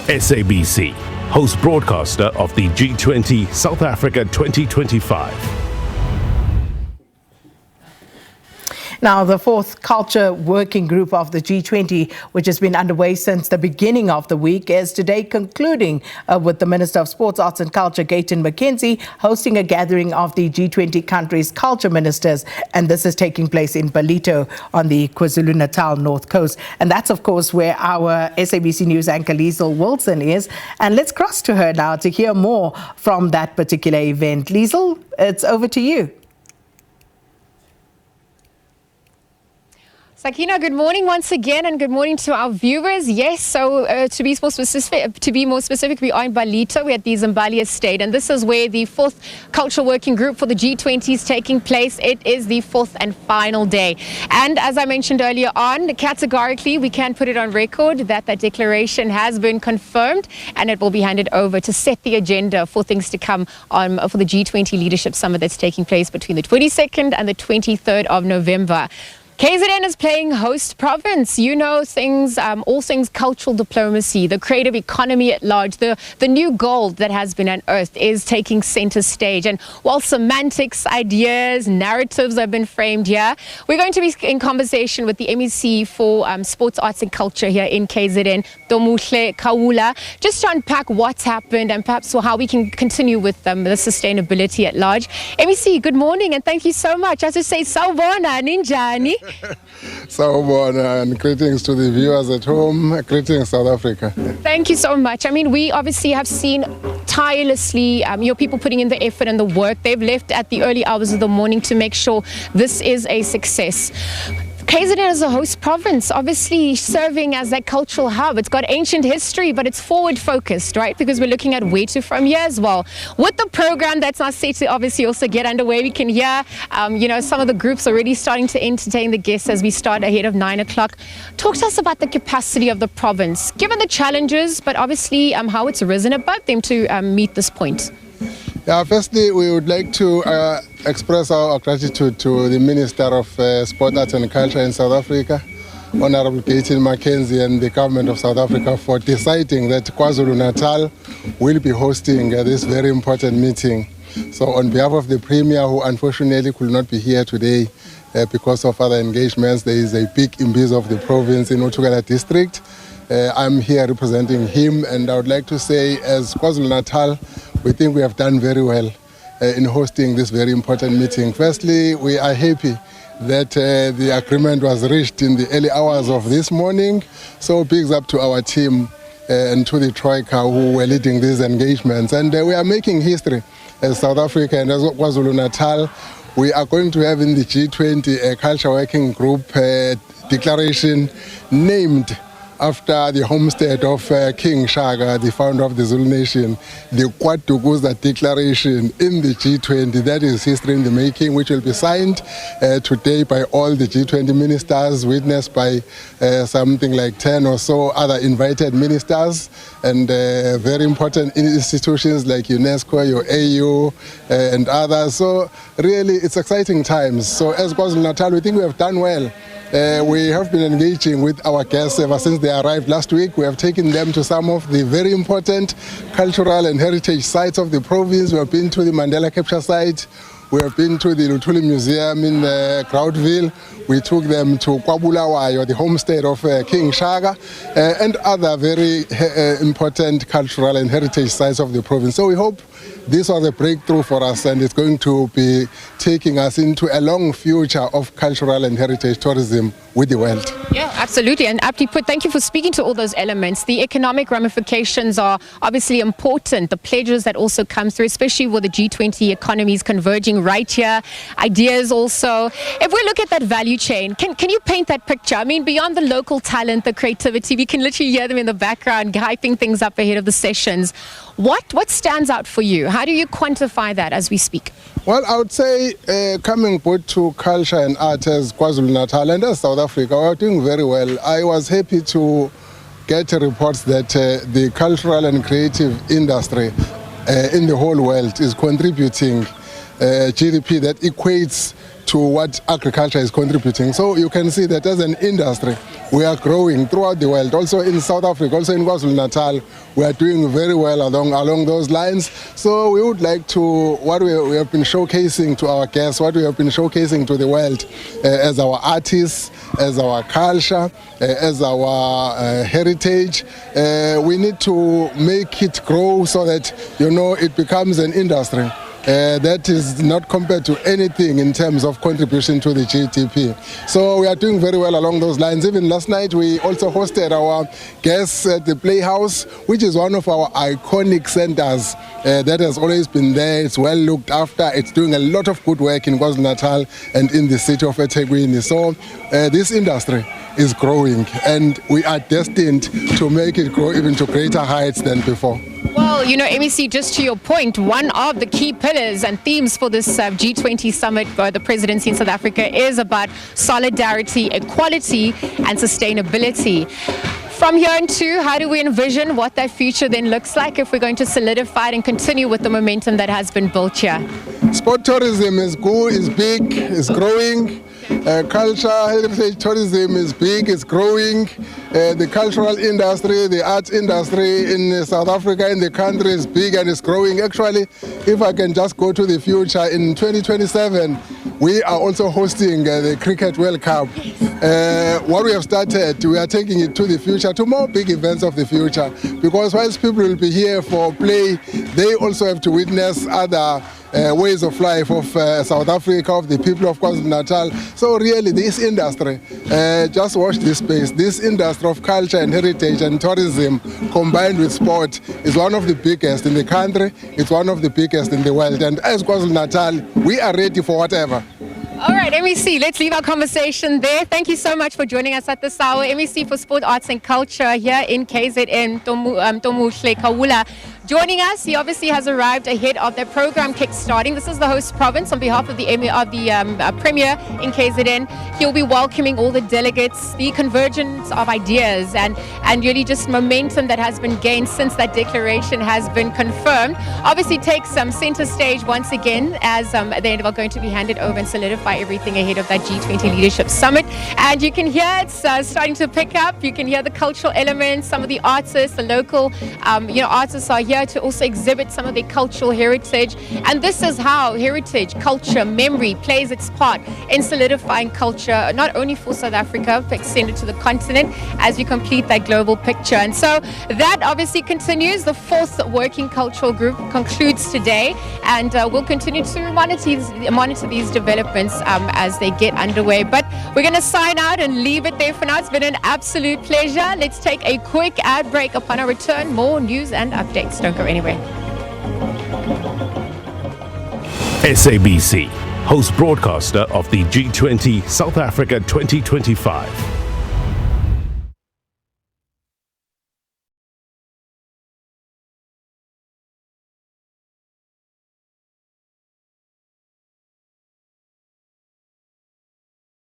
SABC, host broadcaster of the G20 South Africa 2025. Now, the fourth culture working group of the G20, which has been underway since the beginning of the week, is today concluding with the Minister of Sports, Arts and Culture, Gayton McKenzie, hosting a gathering of the G20 countries' culture ministers. And this is taking place in Ballito on the Kwazulu-Natal North Coast. And that's, of course, where our SABC News anchor Liezle Wilson is. And let's cross to her now to hear more from that particular event. Liezle, it's over to you. Sakina, good morning once again, and good morning to our viewers. Yes, so to be more specific, we are in Ballito. We're at the Zimbabwe Estate, and this is where the fourth culture working group for the G20 is taking place. It is the fourth and final day, and as I mentioned earlier on, categorically we can put it on record that that declaration has been confirmed, and it will be handed over to set the agenda for things to come on for the G20 Leadership Summit that's taking place between the 22nd and the 23rd of November. KZN is playing host province. You know, things, all things cultural diplomacy, the creative economy at large, the new gold that has been unearthed is taking center stage. And while semantics, ideas, narratives have been framed here, we're going to be in conversation with the MEC for Sports, Arts and Culture here in KZN, Domuhle Kaula, just to unpack what's happened and perhaps how we can continue with the sustainability at large. MEC, good morning and thank you so much. As I say, sawubona, ninjani. Sawubona, and greetings to the viewers at home. Greetings, South Africa. Thank you so much. I mean, we obviously have seen tirelessly your people putting in the effort and the work. They've left at the early hours of the morning to make sure this is a success. KZN is a host province, obviously serving as that cultural hub. It's got ancient history, but it's forward focused, right? Because we're looking at where to from here as well. With the program that's now set to obviously also get underway, we can hear, some of the groups already starting to entertain the guests as we start ahead of 9 o'clock. Talk to us about the capacity of the province, given the challenges, but obviously how it's risen above them to meet this point. Yeah, firstly, we would like to express our gratitude to the Minister of Sport, Arts and Culture in South Africa, Honorable Gayton McKenzie, and the government of South Africa for deciding that Kwazulu-Natal will be hosting this very important meeting. So on behalf of the Premier, who unfortunately could not be here today because of other engagements, there is a big imbizo of the province in Utugala district. I'm here representing him, and I would like to say, as KwaZulu-Natal, we think we have done very well in hosting this very important meeting. Firstly, we are happy that the agreement was reached in the early hours of this morning. So bigs up to our team and to the Troika who were leading these engagements. And we are making history as South Africa and as KwaZulu-Natal. We are going to have in the G20 a culture working group declaration named after the homestead of King Shaka, the founder of the Zulu nation, the Kwatukuza declaration in the G20. That is history in the making, which will be signed today by all the G20 ministers, witnessed by something like 10 or so other invited ministers, and very important institutions like UNESCO, your AU, and others. So really, it's exciting times. So as KwaZulu-Natal, we think we have done well. We have been engaging with our guests ever since they arrived last week. We have taken them to some of the very important cultural and heritage sites of the province. We have been to the Mandela Capture site. We have been to the Luthuli Museum in Groundville. We took them to KwaBulawayo, the homestead of King Shaka, and other very important cultural and heritage sites of the province. So we hope this was a breakthrough for us, and it's going to be taking us into a long future of cultural and heritage tourism with the world. Yeah, absolutely. And aptly put, thank you for speaking to all those elements. The economic ramifications are obviously important. The pledges that also come through, especially with the G20 economies converging right here. Ideas also. If we look at that value chain, can you paint that picture? I mean, beyond the local talent, the creativity, we can literally hear them in the background, hyping things up ahead of the sessions. What stands out for you? How do you quantify that as we speak? Well, I would say coming both to culture and art as KwaZulu-Natal and as South Africa, we are doing very well. I was happy to get reports that the cultural and creative industry in the whole world is contributing GDP that equates to what agriculture is contributing. So you can see that as an industry, we are growing throughout the world. Also in South Africa, also in Kwazulu-Natal, we are doing very well along those lines. So we would like to, what we have been showcasing to our guests, what we have been showcasing to the world as our artists, as our culture, as our heritage, we need to make it grow so that, it becomes an industry. That is not compared to anything in terms of contribution to the GDP. So we are doing very well along those lines. Even last night we also hosted our guests at the Playhouse, which is one of our iconic centers that has always been there. It's well looked after. It's doing a lot of good work in KwaZulu-Natal and in the city of eThekwini. So this industry is growing and we are destined to make it grow even to greater heights than before. Well, MEC, just to your point, one of the key pillars and themes for this G20 summit for the presidency in South Africa is about solidarity, equality and sustainability. From here on to, how do we envision what that future then looks like if we're going to solidify it and continue with the momentum that has been built here? Sport tourism is good, is big, is growing. Culture, heritage tourism is big, it's growing. The cultural industry, the arts industry in South Africa, in the country is big and it's growing. Actually, if I can just go to the future, in 2027, we are also hosting the Cricket World Cup. What we have started, we are taking it to the future, to more big events of the future. Because whilst people will be here for play, they also have to witness other ways of life of South Africa, of the people of KwaZulu-Natal. So really this industry, just watch this space, this industry of culture and heritage and tourism combined with sport is one of the biggest in the country, it's one of the biggest in the world. And as KwaZulu-Natal, we are ready for whatever. All right, MEC, let's leave our conversation there. Thank you so much for joining us at this hour. MEC for Sport, Arts and Culture here in KZN, Liezle Kawula. Joining us, he obviously has arrived ahead of their program kick-starting. This is the host province on behalf of the Premier in KZN. He'll be welcoming all the delegates, the convergence of ideas and really just momentum that has been gained since that declaration has been confirmed. Obviously takes center stage once again as they are going to be handed over and solidify everything ahead of that G20 Leadership Summit. And you can hear it's starting to pick up. You can hear the cultural elements, some of the artists, the local artists are here to also exhibit some of their cultural heritage. And this is how heritage, culture, memory plays its part in solidifying culture, not only for South Africa, but extended to the continent as we complete that global picture. And so that obviously continues. The fourth working cultural group concludes today, and we'll continue to monitor these developments as they get underway. But we're going to sign out and leave it there for now. It's been an absolute pleasure. Let's take a quick ad break. Upon our return, more news and updates. Don't go anywhere. SABC, host broadcaster of the G20 South Africa 2025.